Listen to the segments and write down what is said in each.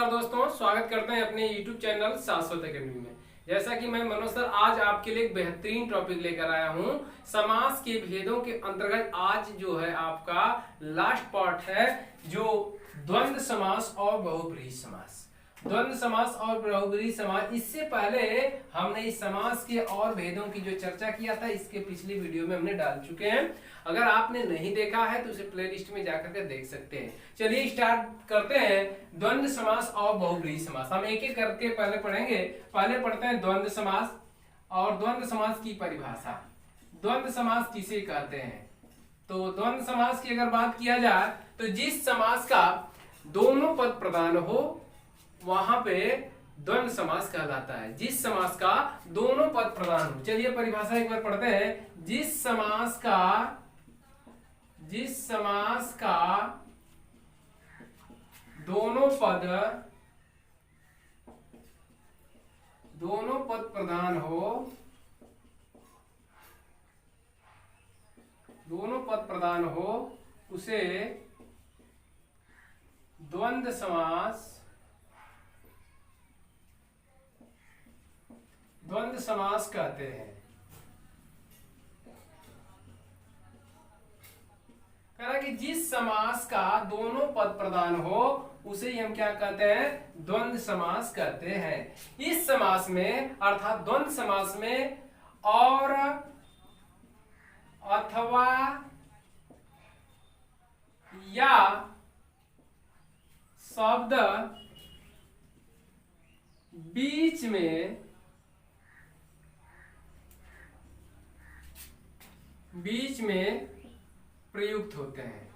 नमस्कार दोस्तों, स्वागत करते हैं अपने YouTube चैनल शाश्वत अकेडमी में। जैसा कि मैं मनोज सर आज आपके लिए एक बेहतरीन टॉपिक लेकर आया हूं। समास के भेदों के अंतर्गत आज जो है आपका लास्ट पार्ट है, जो द्वंद्व समास और बहुब्रीहि समास। द्वंद्व समास और बहुब्रीहि समास, इससे पहले हमने इस समास के और भेदों की जो चर्चा किया था, इसके पिछली वीडियो में हमने डाल चुके हैं। अगर आपने नहीं देखा है तो उसे प्लेलिस्ट में जाकर के देख सकते हैं। चलिए स्टार्ट करते हैं द्वंद्व समास और बहुब्रीहि समास। हम एक एक करके पहले पढ़ेंगे। पहले पढ़ते हैं द्वंद्व समास और द्वंद्व समास की परिभाषा। द्वंद्व समास किसे कहते हैं? तो द्वंद्व समास की अगर बात किया जाए तो जिस समास का दोनों पद प्रधान हो वहां पे द्वंद्व समास कहलाता है। जिस समास का दोनों पद प्रधान हो। चलिए परिभाषा एक बार पढ़ते हैं। जिस समास का दोनों पद प्रधान हो उसे द्वंद्व समास कहते हैं। कह कि जिस समास का दोनों पद प्रधान हो उसे हम क्या कहते हैं? द्वंद्व समास कहते हैं। इस समास में अर्थात द्वंद्व समास में और अथवा या शब्द बीच में प्रयुक्त होते हैं।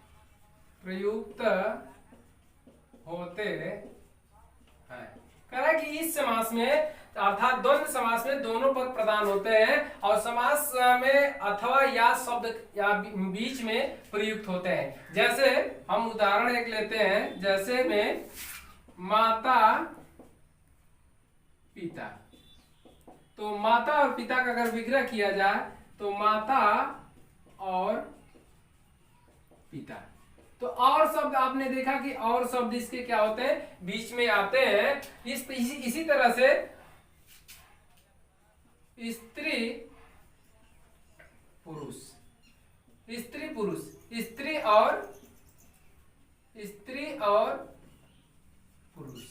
कह कि इस समास में अर्थात द्वंद्व समास में दोनों पद प्रधान होते हैं और समास में अथवा या शब्द या बीच में प्रयुक्त होते हैं। जैसे हम उदाहरण एक लेते हैं, जैसे में माता पिता। तो माता और पिता का अगर विग्रह किया जाए तो माता और पिता। तो और शब्द आपने देखा कि और शब्द इसके क्या होते हैं? बीच में आते हैं। इसी तरह से स्त्री पुरुष, स्त्री और पुरुष।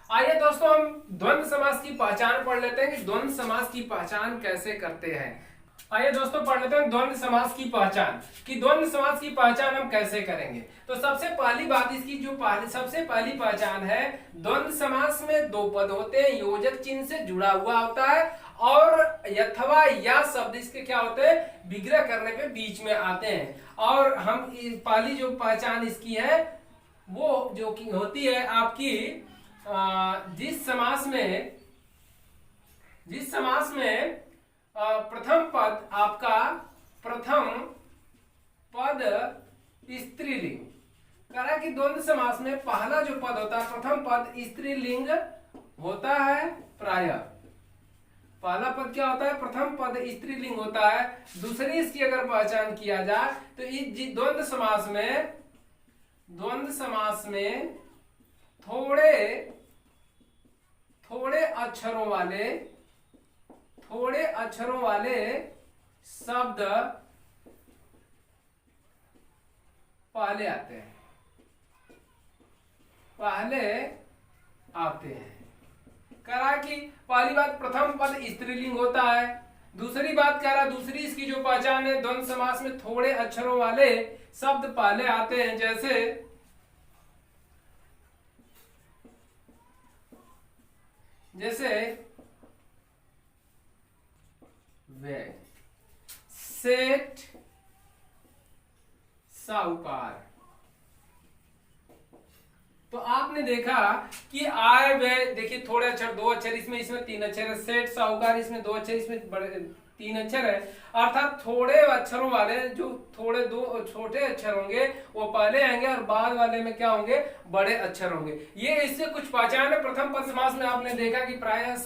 आइए दोस्तों हम द्वंद्व समास की पहचान पढ़ लेते हैं कि द्वंद्व समास की पहचान कैसे करते हैं। आइए दोस्तों पढ़ लेते हैं द्वंद्व समास की पहचान, कि द्वंद्व समास की पहचान हम कैसे करेंगे। तो सबसे पहली बात इसकी जो सबसे पहली पहचान है, द्वंद्व समास में दो पद होते हैं, योजक चिन्ह से जुड़ा हुआ होता है और अथवा या शब्द इसके क्या होते हैं? विग्रह करने पे बीच में आते हैं। और हम पहली जो पहचान इसकी है वो जो कि होती है आपकी जिस समास में प्रथम पद स्त्रीलिंग। कह कि द्वंद्व समास में पहला जो पद होता है, प्रथम पद स्त्रीलिंग होता है। प्रायः पहला पद क्या होता है? प्रथम पद स्त्रीलिंग होता है। दूसरी इसकी अगर पहचान किया जाए तो इस द्वंद्व समास में थोड़े अक्षरों वाले शब्द पहले आते हैं। कह कि पहली बात प्रथम पद स्त्रीलिंग होता है। दूसरी बात कह रहा, दूसरी इसकी जो पहचान है, द्वंद्व समास में थोड़े अक्षरों वाले शब्द पहले आते हैं। जैसे वे, सेठ, साहूकार। तो आपने देखा कि आए वे, देखिए थोड़े अक्षर, दो अक्षर इसमें तीन अक्षर है। सेठ साहूकार इसमें दो अक्षर, इसमें बड़े तीन अक्षर है। अर्थात थोड़े अक्षरों वाले जो थोड़े दो छोटे अक्षर होंगे वो पहले आएंगे और बाद वाले में क्या होंगे? बड़े अक्षर होंगे। ये इससे कुछ पहचान है। प्रथम पद समास में आपने देखा कि प्रायः इस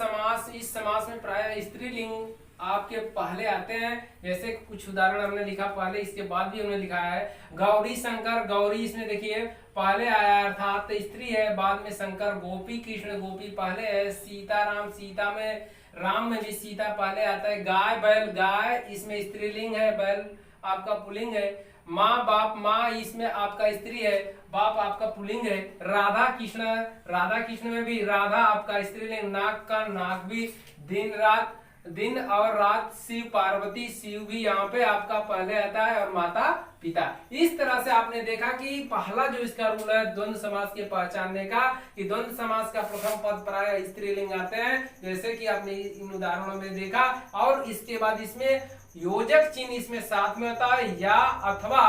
समास में प्रायः स्त्रीलिंग आपके पहले आते हैं। जैसे कुछ उदाहरण हमने लिखा पहले, इसके बाद भी हमने लिखा है। गौरी शंकर, गौरी इसमें देखिए पहले आया अर्थात स्त्री है, बाद में शंकर, गोपी कृष्ण गोपी पहले है, सीता राम, सीता में राम में भी सीता पहले आता है, गाय बैल, गाय इसमें स्त्रीलिंग है, बैल आपका पुल्लिंग है, माँ बाप, माँ इसमें आपका स्त्री है, बाप आपका पुल्लिंग है, राधा कृष्ण, राधा कृष्ण में भी राधा आपका स्त्रीलिंग, नाग का नाग भी, दिन रात, दिन और रात, शिव पार्वती, शिव भी यहाँ पे आपका पहले आता है, और माता पिता। इस तरह से आपने देखा कि पहला जो इसका रूल है द्वंद्व समास के पहचानने का, कि द्वंद्व समास का प्रथम पद प्राय स्त्रीलिंग आते हैं, जैसे कि आपने इन उदाहरणों में देखा, और इसके बाद इसमें योजक चिन्ह इसमें साथ में होता है, या अथवा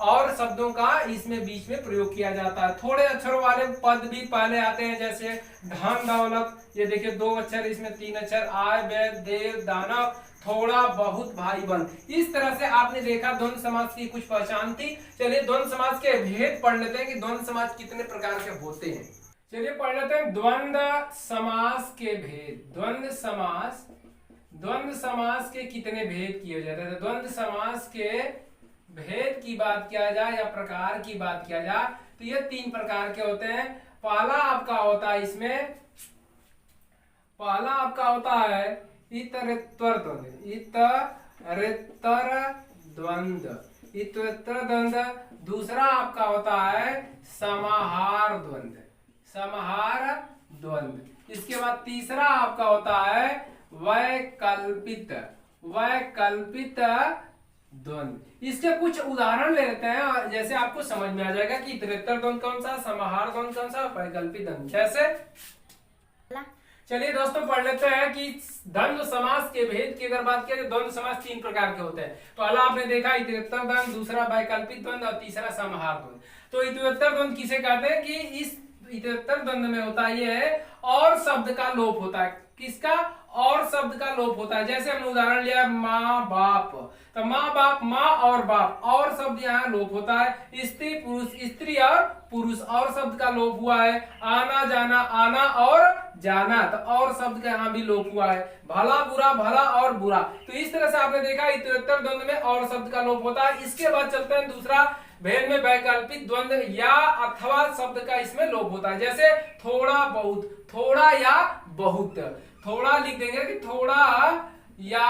और शब्दों का इसमें बीच में प्रयोग किया जाता है। थोड़े अक्षरों वाले पद भी पहले आते हैं, जैसे धन दौलत, ये देखिए 2 अक्षर, इसमें 3 अक्षर, आय व्यय देव दानव, थोड़ा बहुत भाई बहन। इस तरह से आपने देखा द्वंद्व समास की कुछ पहचान थी। चलिए द्वंद्व समास के भेद पढ़ लेते हैं कि द्वंद्व समास कितने प्रकार के होते हैं। चलिए पढ़ लेते हैं द्वंद्व समास के भेद। द्वंद्व समास के कितने भेद किए जाते हैं? द्वंद्व समास के भेद की बात किया जाए या प्रकार की बात किया जाए तो ये 3 प्रकार के होते हैं। पहला आपका होता है इसमें, पहला आपका होता है इतरेत्तर द्वंद्व, इतरेत्तर द्वंद्व। दूसरा आपका होता है समाहार द्वंद्व। इसके बाद तीसरा आपका होता है वैकल्पिक द्वंद्व। इसके कुछ उदाहरण ले लेते हैं, जैसे आपको समझ में आ जाएगा कि इतरेत्तर द्वंद्व कौन सा, समाहार द्वंद्व कौन सा, वैकल्पिक द्वंद्व। जैसे चलिए दोस्तों पढ़ लेते हैं कि द्वंद्व समास के भेद की अगर बात करें, द्वंद्व समास 3 प्रकार के होते हैं। पहला आपने देखा इतरेत्तर द्वंद्व, दूसरा वैकल्पिक द्वंद्व और तीसरा समाहार द्वंद्व। तो इतरेत्तर द्वंद्व किसे कहते हैं कि इस इतरेत्तर द्वंद्व में होता यह है और शब्द का लोप होता है। किसका? और शब्द का लोप होता है। जैसे हमने उदाहरण लिया माँ बाप, तो माँ बाप, माँ और बाप, और शब्द यहाँ लोप होता है। स्त्री पुरुष, स्त्री और पुरुष, और शब्द का लोप हुआ है। आना जाना, आना और जाना, तो और शब्द का यहाँ भी लोप हुआ है। भला बुरा, भला और बुरा। तो इस तरह से आपने देखा इतरेत्तर द्वंद्व में और शब्द का लोप होता है। इसके बाद चलते हैं दूसरा भेद में, वैकल्पिक द्वंद्व, या अथवा शब्द का इसमें लोप होता है। जैसे थोड़ा बहुत, थोड़ा या बहुत, थोड़ा लिख देंगे कि थोड़ा या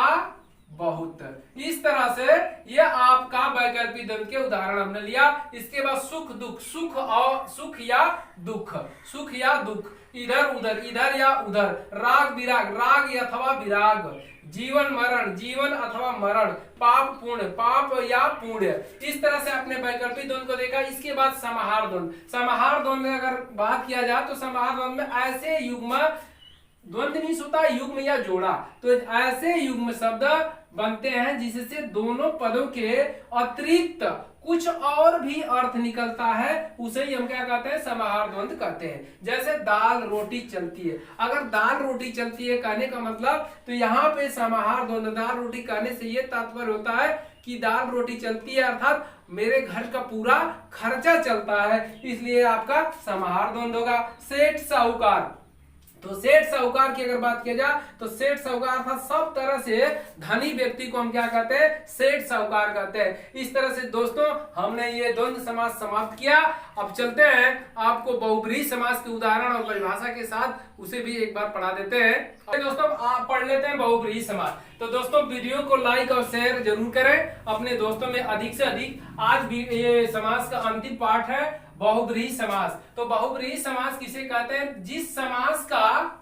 बहुत। इस तरह से ये आपका वैकल्पिक द्वंद्व के उदाहरण हमने लिया। इसके बाद सुख दुख, सुख और सुख या दुख, सुख या दुख, इधर उधर, इधर या उधर, राग विराग, राग अथवा विराग, जीवन मरण, जीवन अथवा मरण, पाप पुण्य, पाप या पुण्य। इस तरह से आपने वैकल्पिक द्वंद्व को देखा। इसके बाद समाहार द्वंद्व। समाहार द्वंद्व में अगर बात किया जाए तो समाहार द्वंद्व में ऐसे युग्म, द्वंद्व नहीं होता युग्म या जोड़ा, तो ऐसे युग्म शब्द बनते हैं जिससे दोनों पदों के अतिरिक्त कुछ और भी अर्थ निकलता है, उसे ही हम क्या कहते हैं? समाहार द्वंद्व कहते हैं। जैसे दाल रोटी चलती है, अगर दाल रोटी चलती है कहने का मतलब, तो यहाँ पे समाहार द्वंद्व, दाल रोटी कहने से ये तात्पर्य होता है कि दाल रोटी चलती है अर्थात मेरे घर का पूरा खर्चा चलता है, इसलिए आपका समाहार द्वंद्व होगा। सेठ साहूकार, तो सेठ साहूकार की अगर बात किया जाए तो सेठ साहूकार अर्थात सब तरह से धनी व्यक्ति को हम क्या कहते हैं? सेठ साहूकार कहते हैं। इस तरह से दोस्तों हमने ये द्वंद्व समास समाप्त किया। अब चलते हैं आपको बहुब्रीहि समास के उदाहरण और परिभाषा के साथ उसे भी एक बार पढ़ा देते हैं। दोस्तों आप पढ़ लेते हैं बहुब्रीहि समास। तो दोस्तों वीडियो को लाइक और शेयर जरूर करें अपने दोस्तों में अधिक से अधिक। आज भी ये समास का अंतिम पाठ है बहुब्रीहि समास। तो बहुब्रीहि समास किसे कहते हैं? जिस समास का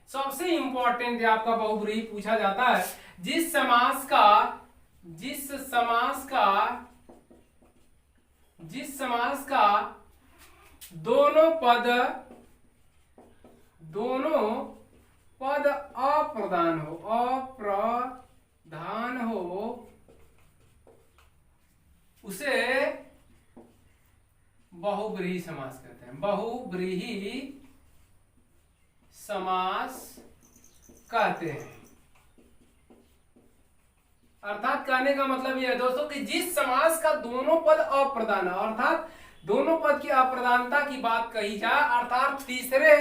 सबसे इंपॉर्टेंट आपका बहुब्रीहि पूछा जाता है, जिस समास का दोनों पद अप्रधान हो, उसे बहुब्रीहि समास कहते हैं। बहुब्रीहि समास कहते हैं। अर्थात कहने का मतलब यह है दोस्तों कि जिस समास का दोनों पद अप्रधान है, अर्थात दोनों पद की अप्रधानता की बात कही जाए, अर्थात तीसरे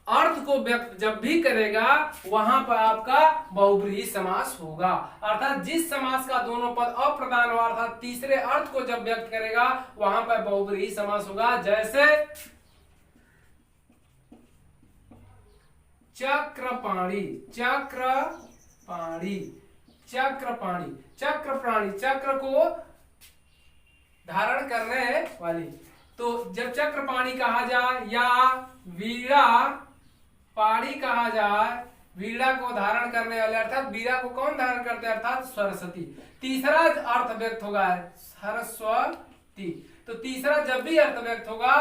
अर्थ को व्यक्त जब भी करेगा वहां पर आपका बहुब्रीहि समास होगा। अर्थात जिस समास का दोनों पद अप्रधान हो अर्थात तीसरे अर्थ को जब व्यक्त करेगा वहां पर बहुब्रीहि समास होगा। जैसे चक्रपाणी, चक्रपाणी, चक्रपाणी, चक्रपाणी, चक्र को धारण करने वाली। तो जब चक्रपाणी कहा जाए या वीणा पाणी कहा जाए, वीणा को धारण करने वाले अर्थात वीणा को कौन धारण करते हैं अर्थात सरस्वती। तीसरा अर्थ व्यक्त होगा सरस्वती। तो तीसरा जब भी अर्थ व्यक्त होगा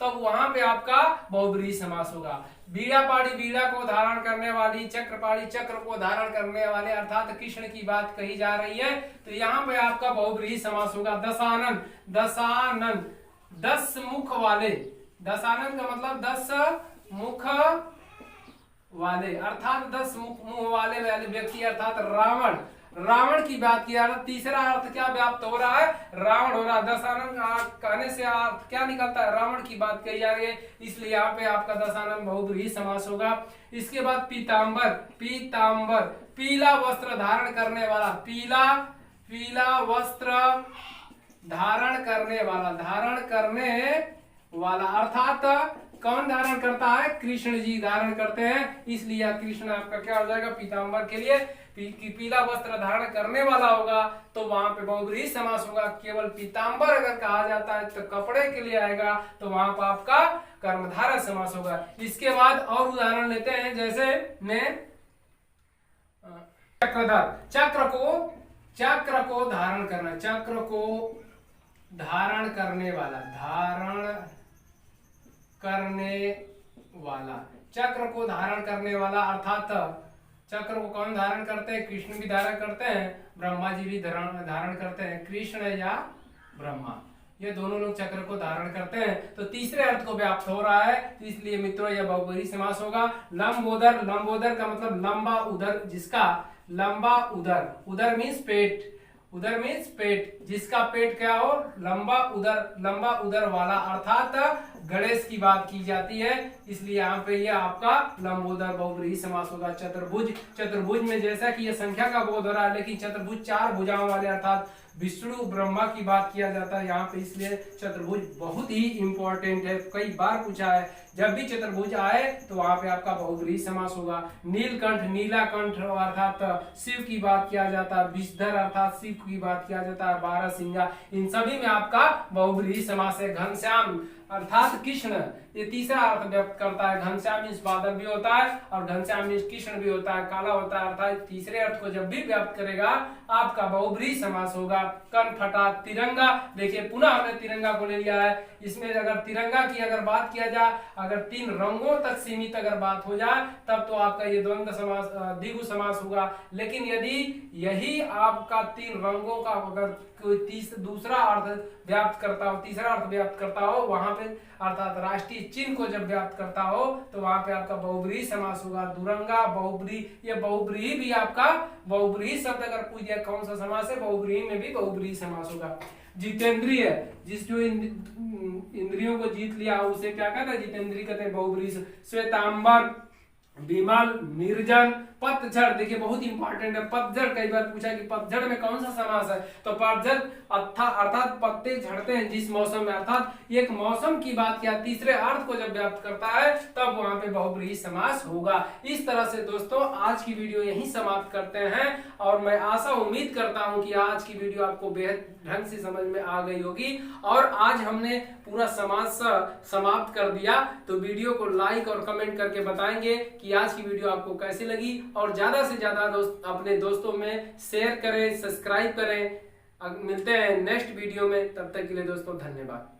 तब वहां पे आपका बहुब्रीहि समास होगा। वीणा पाणी वीणा को धारण करने वाली, चक्रपाणी चक्र को धारण करने वाले अर्थात कृष्ण की बात कही जा रही है। तो यहाँ पे आपका बहुब्रीहि समास होगा। दशानन, दशानन 10 मुख वाले, दशानन का मतलब 10 मुख वाले अर्थात 10 मुंह वाले व्यक्ति अर्थात रावण, रावण की बात किया। तीसरा अर्थ क्या व्याप्त हो रहा है, रावण हो रहा है। दशानन कहने से अर्थ क्या निकलता है, रावण की बात कही जा रही है, इसलिए यहाँ पे आपका दशानन बहुब्रीहि समास होगा। इसके बाद पीतांबर, पीतांबर पीला वस्त्र धारण करने वाला, पीला पीला वस्त्र धारण करने वाला, धारण करने वाला अर्थात कौन धारण करता है, कृष्ण जी धारण करते हैं, इसलिए कृष्ण आपका क्या हो जाएगा पीतांबर के लिए पीला वस्त्र धारण करने वाला होगा तो वहां पे बहुब्रीहि समास होगा। केवल पीतांबर अगर कहा जाता है तो कपड़े के लिए आएगा तो वहां पर आपका कर्मधारय समास होगा। इसके बाद और उदाहरण लेते हैं, जैसे मैं चक्रधर, चक्र को धारण करना, चक्र को धारण करने वाला, धारण करने वाला, चक्र को धारण करने वाला अर्थात चक्र को कौन धारण करते हैं, कृष्ण भी धारण करते हैं, ब्रह्मा जी भी धारण करते हैं, कृष्ण या ब्रह्मा ये दोनों लोग चक्र को धारण करते हैं। तो तीसरे अर्थ को व्याप्त हो रहा है, तो इसलिए मित्रों यह बहुब्रीहि समास होगा। लंबोदर, लंबोदर का मतलब लंबा उदर, जिसका लंबा उदर, उदर मीन्स पेट, उदर मीन्स पेट, जिसका पेट क्या हो लंबा उदर, लंबा उदर वाला अर्थात गणेश की बात की जाती है, इसलिए यहाँ पे यह आपका लंबोदर बहुब्रीहि समास होगा। चतुर्भुज, चतुर्भुज में जैसा कि यह संख्या का बोध हो रहा है लेकिन चतुर्भुज 4 भुजाओं वाले अर्थात विष्णु ब्रह्मा की बात किया जाता है यहाँ पे, इसलिए चतुर्भुज बहुत ही इंपॉर्टेंट है, कई बार पूछा है। जब भी चतुर्भुज आए तो वहां पे आपका बहुब्रीहि समास होगा। नीलकंठ, नीलाकंठ अर्थात शिव की बात किया जाता है, विषधर अर्थात शिव की बात किया जाता है, 12 सिंगा, इन सभी में आपका बहुब्रीहि समास है। घनश्याम अर्थात कृष्ण, ये तीसरा अर्थ व्यक्त करता है। घनश्याम मीन्स बादल भी होता है और घनश्याम मीन्स कृष्ण भी होता है, काला होता है, अर्थात तीसरे अर्थ को जब भी व्याप्त करेगा आपका बहुब्रीहि समास होगा। कनफटा, तिरंगा, देखिए पुनः हमने तिरंगा को ले लिया है, इसमें अगर तिरंगा की अगर बात किया जाए, अगर 3 रंगों तक सीमित अगर बात हो जाए तब तो आपका ये द्वंद्व समास, द्विगु समास होगा। लेकिन यदि यही आपका 3 रंगों का अगर कोई दूसरा अर्थ व्याप्त करता हो, तीसरा अर्थ व्याप्त करता हो वहां पे अर्थात राष्ट्रीय चिन्ह को जब व्याप्त करता हो तो वहां पे आपका बहुब्रीहि समास होगा। दुरंगा, बहुब्रीहि, ये बहुब्रीहि भी आपका बहुब्रीहि शब्द अगर पूछ दिया कौन सा समास है, बहुब्रीहि में भी बहुब्रीहि समास होगा। जितेंद्रिय, जिस जो इंद्रियों को जीत लिया उसे क्या कहते हैं, जितेंद्रिय कहते हैं बहुब्रीहि। श्वेतांबर, विमल, निर्जन, पतझड़, देखिए बहुत इंपॉर्टेंट है पतझड़, कई बार पूछा कि पतझड़ में कौन सा समास है, तो पतझड़ अर्थात पत्ते झड़ते हैं जिस मौसम में, अर्थात एक मौसम की बात किया, तीसरे अर्थ को जब व्याप्त करता है तब वहां पे बहुब्रीहि समास होगा। इस तरह से दोस्तों आज की वीडियो यहीं समाप्त करते हैं और मैं आशा उम्मीद करता हूं कि आज की वीडियो आपको बेहद ढंग से समझ में आ गई होगी और आज हमने पूरा समास समाप्त कर दिया। तो वीडियो को लाइक और कमेंट करके बताएंगे कि आज की वीडियो आपको कैसी लगी और ज्यादा से ज्यादा अपने दोस्तों में शेयर करें, सब्सक्राइब करें। मिलते हैं नेक्स्ट वीडियो में, तब तक के लिए दोस्तों धन्यवाद।